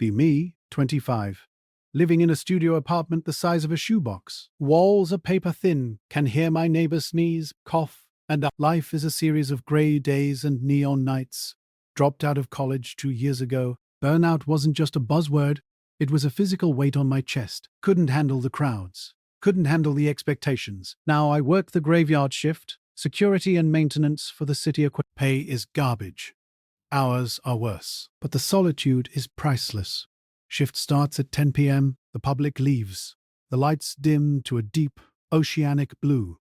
Be me, 25. Living in a studio apartment the size of a shoebox. Walls are paper thin, can hear my neighbor sneeze, cough, and life is a series of grey days and neon nights. Dropped out of college 2 years ago. Burnout wasn't just a buzzword, it was a physical weight on my chest. Couldn't handle the crowds. Couldn't handle the expectations. Now I work the graveyard shift, security and maintenance for the city. Pay is garbage. Hours are worse. But the solitude is priceless. Shift starts at 10 p.m., the public leaves. The lights dim to a deep, oceanic blue.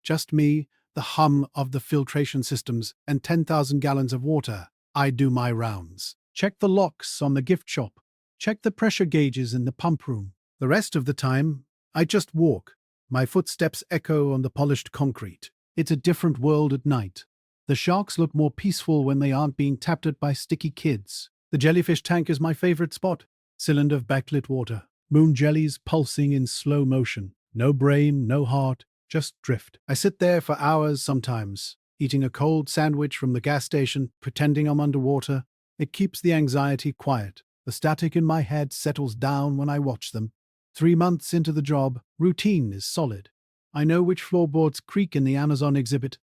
Just me, the hum of the filtration systems, and 10,000 gallons of water. I do my rounds. Check the locks on the gift shop. Check the pressure gauges in the pump room. The rest of the time, I just walk. My footsteps echo on the polished concrete. It's a different world at night. The sharks look more peaceful when they aren't being tapped at by sticky kids. The jellyfish tank is my favorite spot. Cylinder of backlit water. Moon jellies pulsing in slow motion. No brain, no heart, just drift. I sit there for hours sometimes, eating a cold sandwich from the gas station, pretending I'm underwater. It keeps the anxiety quiet. The static in my head settles down when I watch them. 3 months into the job, routine is solid. I know which floorboards creak in the Amazon exhibit.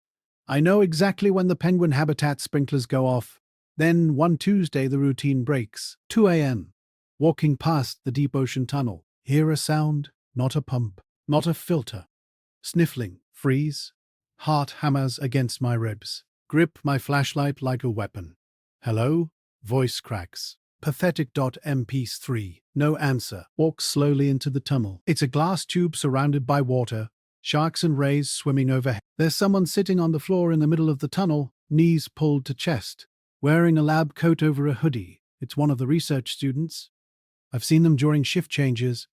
I know exactly when the penguin habitat sprinklers go off. Then one Tuesday the routine breaks. 2 a.m. Walking past the deep ocean tunnel. Hear a sound, not a pump, not a filter. Sniffling, freeze. Heart hammers against my ribs. Grip my flashlight like a weapon. Hello? Voice cracks. Pathetic.mp3. No answer. Walk slowly into the tunnel. It's a glass tube surrounded by water. Sharks and rays swimming overhead. There's someone sitting on the floor in the middle of the tunnel, knees pulled to chest, wearing a lab coat over a hoodie. It's one of the research students. I've seen them during shift changes,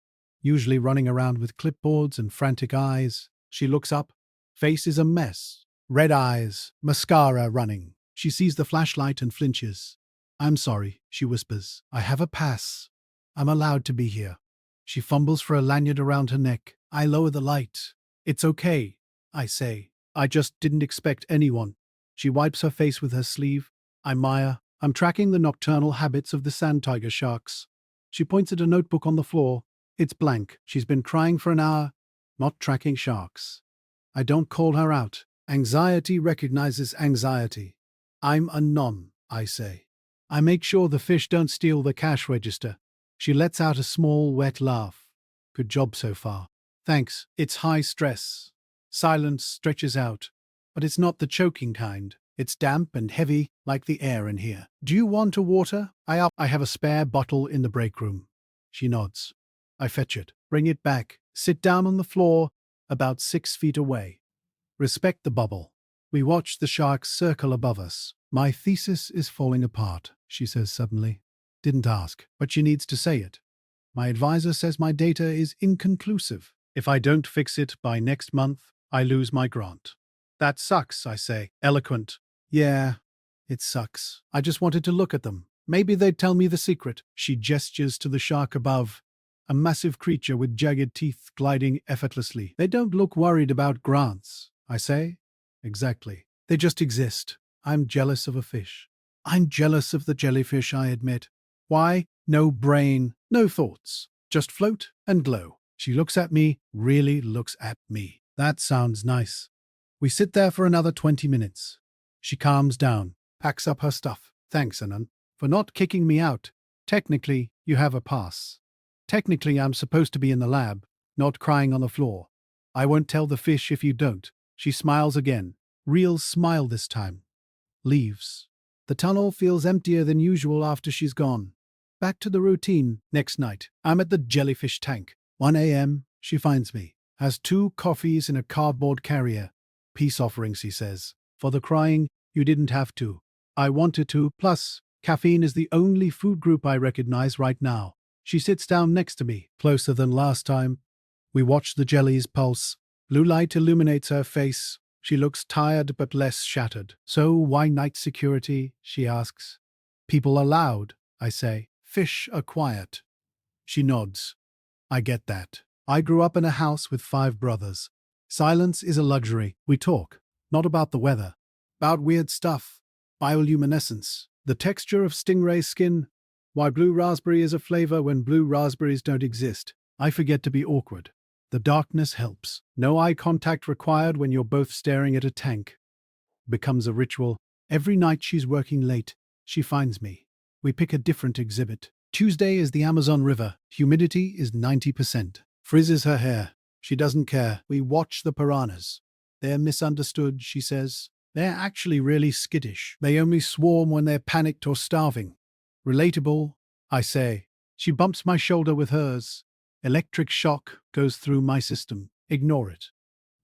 usually running around with clipboards and frantic eyes. She looks up. Face is a mess. Red eyes, mascara running. She sees the flashlight and flinches. I'm sorry, she whispers. I have a pass. I'm allowed to be here. She fumbles for a lanyard around her neck. I lower the light. It's okay, I say. I just didn't expect anyone. She wipes her face with her sleeve. I'm Maya. I'm tracking the nocturnal habits of the sand tiger sharks. She points at a notebook on the floor. It's blank. She's been crying for an hour, not tracking sharks. I don't call her out. Anxiety recognizes anxiety. I'm a non, I say. I make sure the fish don't steal the cash register. She lets out a small, wet laugh. Good job so far. Thanks. It's high stress. Silence stretches out, but it's not the choking kind. It's damp and heavy, like the air in here. Do you want a water? I have a spare bottle in the break room. She nods. I fetch it. Bring it back. Sit down on the floor, about 6 feet away. Respect the bubble. We watch the sharks circle above us. My thesis is falling apart, she says suddenly. Didn't ask, but she needs to say it. My advisor says my data is inconclusive. If I don't fix it by next month, I lose my grant. That sucks, I say, eloquent. Yeah, it sucks. I just wanted to look at them. Maybe they'd tell me the secret. She gestures to the shark above, a massive creature with jagged teeth gliding effortlessly. They don't look worried about grants, I say. Exactly. They just exist. I'm jealous of a fish. I'm jealous of the jellyfish, I admit. Why? No brain, no thoughts. Just float and glow. She looks at me, really looks at me. That sounds nice. We sit there for another 20 minutes. She calms down, packs up her stuff. Thanks, Anand, for not kicking me out. Technically, you have a pass. Technically, I'm supposed to be in the lab, not crying on the floor. I won't tell the fish if you don't. She smiles again. Real smile this time. Leaves. The tunnel feels emptier than usual after she's gone. Back to the routine. Next night, I'm at the jellyfish tank. 1 a.m., she finds me. Has 2 coffees in a cardboard carrier. Peace offerings, he says. For the crying, you didn't have to. I wanted to. Plus, caffeine is the only food group I recognize right now. She sits down next to me, closer than last time. We watch the jellies pulse. Blue light illuminates her face. She looks tired but less shattered. So why night security? She asks. People are loud, I say. Fish are quiet. She nods. I get that. I grew up in a house with 5 brothers. Silence is a luxury. We talk, not about the weather, about weird stuff, bioluminescence, the texture of stingray skin. Why blue raspberry is a flavor when blue raspberries don't exist. I forget to be awkward. The darkness helps. No eye contact required when you're both staring at a tank. Becomes a ritual. Every night she's working late. She finds me. We pick a different exhibit. Tuesday is the Amazon River. Humidity is 90%. Frizzes her hair. She doesn't care. We watch the piranhas. They're misunderstood, she says. They're actually really skittish. They only swarm when they're panicked or starving. Relatable, I say. She bumps my shoulder with hers. Electric shock goes through my system. Ignore it.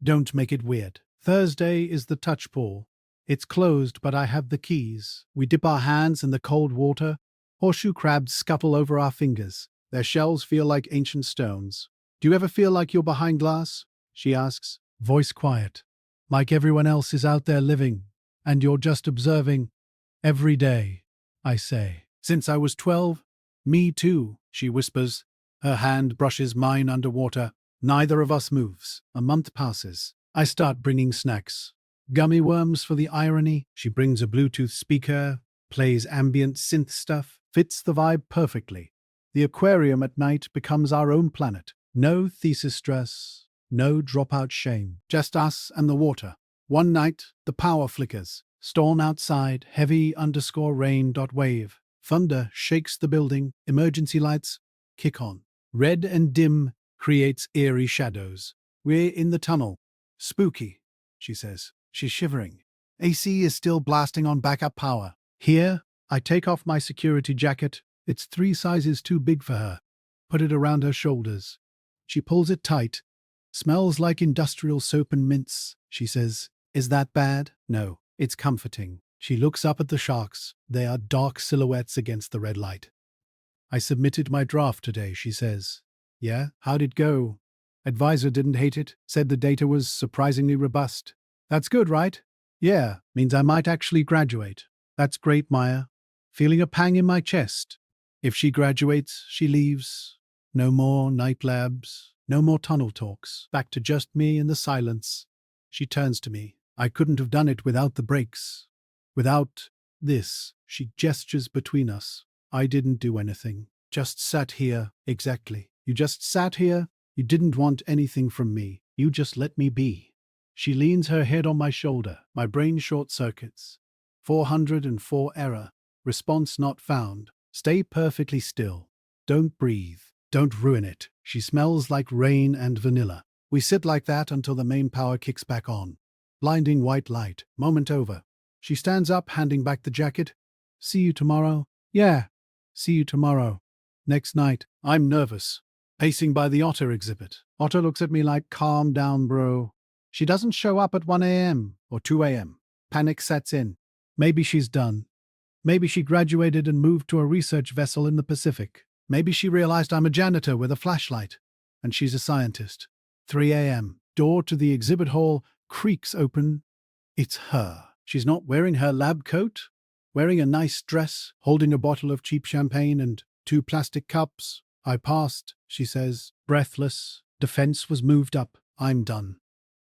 Don't make it weird. Thursday is the touch pool. It's closed, but I have the keys. We dip our hands in the cold water. Horseshoe crabs scuttle over our fingers. Their shells feel like ancient stones. Do you ever feel like you're behind glass? She asks. Voice quiet. Like everyone else is out there living, and you're just observing. Every day, I say. Since I was 12? Me too, she whispers. Her hand brushes mine underwater. Neither of us moves. A month passes. I start bringing snacks. Gummy worms for the irony. She brings a Bluetooth speaker, plays ambient synth stuff, fits the vibe perfectly. The aquarium at night becomes our own planet. No thesis stress, no dropout shame. Just us and the water. One night, the power flickers. Storm outside, heavy_rain.wave. Thunder shakes the building. Emergency lights kick on. Red and dim creates eerie shadows. We're in the tunnel. Spooky, she says. She's shivering. AC is still blasting on backup power. Here, I take off my security jacket. It's 3 sizes too big for her. Put it around her shoulders. She pulls it tight. Smells like industrial soap and mints, she says. Is that bad? No, it's comforting. She looks up at the sharks. They are dark silhouettes against the red light. I submitted my draft today, she says. Yeah? How'd it go? Advisor didn't hate it, said the data was surprisingly robust. That's good, right? Yeah, means I might actually graduate. That's great, Maya. Feeling a pang in my chest. If she graduates, she leaves. No more night labs, no more tunnel talks. Back to just me in the silence. She turns to me. I couldn't have done it without the breaks. Without this, she gestures between us. I didn't do anything. Just sat here. Exactly. You just sat here. You didn't want anything from me. You just let me be. She leans her head on my shoulder. My brain short circuits. 404 error. Response not found. Stay perfectly still. Don't breathe. Don't ruin it. She smells like rain and vanilla. We sit like that until the main power kicks back on. Blinding white light. Moment over. She stands up, handing back the jacket. See you tomorrow? Yeah. See you tomorrow. Next night. I'm nervous. Pacing by the otter exhibit. Otter looks at me like, calm down, bro. She doesn't show up at 1 a.m. or 2 a.m. Panic sets in. Maybe she's done. Maybe she graduated and moved to a research vessel in the Pacific. Maybe she realized I'm a janitor with a flashlight, and she's a scientist. 3 a.m. Door to the exhibit hall creaks open. It's her. She's not wearing her lab coat, wearing a nice dress, holding a bottle of cheap champagne and 2 plastic cups. I passed, she says, breathless. Defense was moved up. I'm done.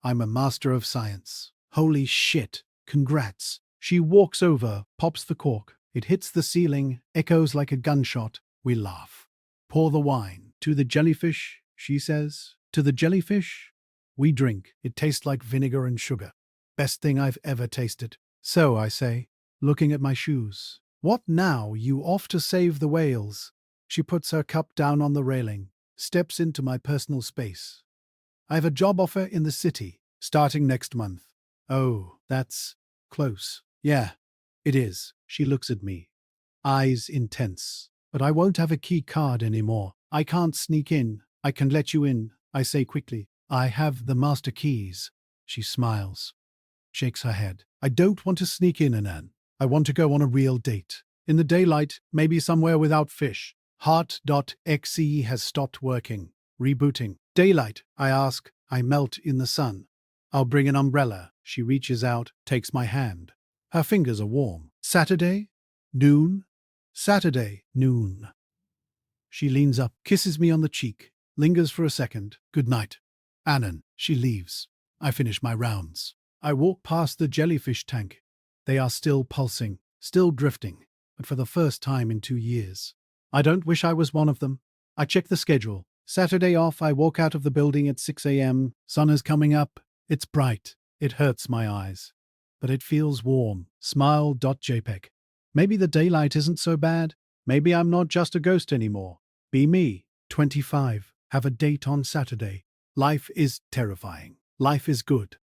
I'm a master of science. Holy shit. Congrats. She walks over, pops the cork. It hits the ceiling, echoes like a gunshot. We laugh. Pour the wine. To the jellyfish, she says. To the jellyfish? We drink. It tastes like vinegar and sugar. Best thing I've ever tasted. So, I say, looking at my shoes. What now? You off to save the whales? She puts her cup down on the railing, steps into my personal space. I have a job offer in the city, starting next month. Oh, that's close. Yeah, it is. She looks at me, eyes intense. But I won't have a key card anymore. I can't sneak in. I can let you in, I say quickly. I have the master keys. She smiles, shakes her head. I don't want to sneak in, Anan. I want to go on a real date. In the daylight, maybe somewhere without fish. Heart.exe has stopped working. Rebooting. Daylight, I ask. I melt in the sun. I'll bring an umbrella. She reaches out, takes my hand. Her fingers are warm. Saturday? Noon? Saturday, noon. She leans up, kisses me on the cheek, lingers for a second. Good night. Annan. She leaves. I finish my rounds. I walk past the jellyfish tank. They are still pulsing, still drifting, but for the first time in 2 years. I don't wish I was one of them. I check the schedule. Saturday off, I walk out of the building at 6 a.m. Sun is coming up. It's bright. It hurts my eyes. But it feels warm. Smile.jpg. Maybe the daylight isn't so bad. Maybe I'm not just a ghost anymore. Be me. 25. Have a date on Saturday. Life is terrifying. Life is good.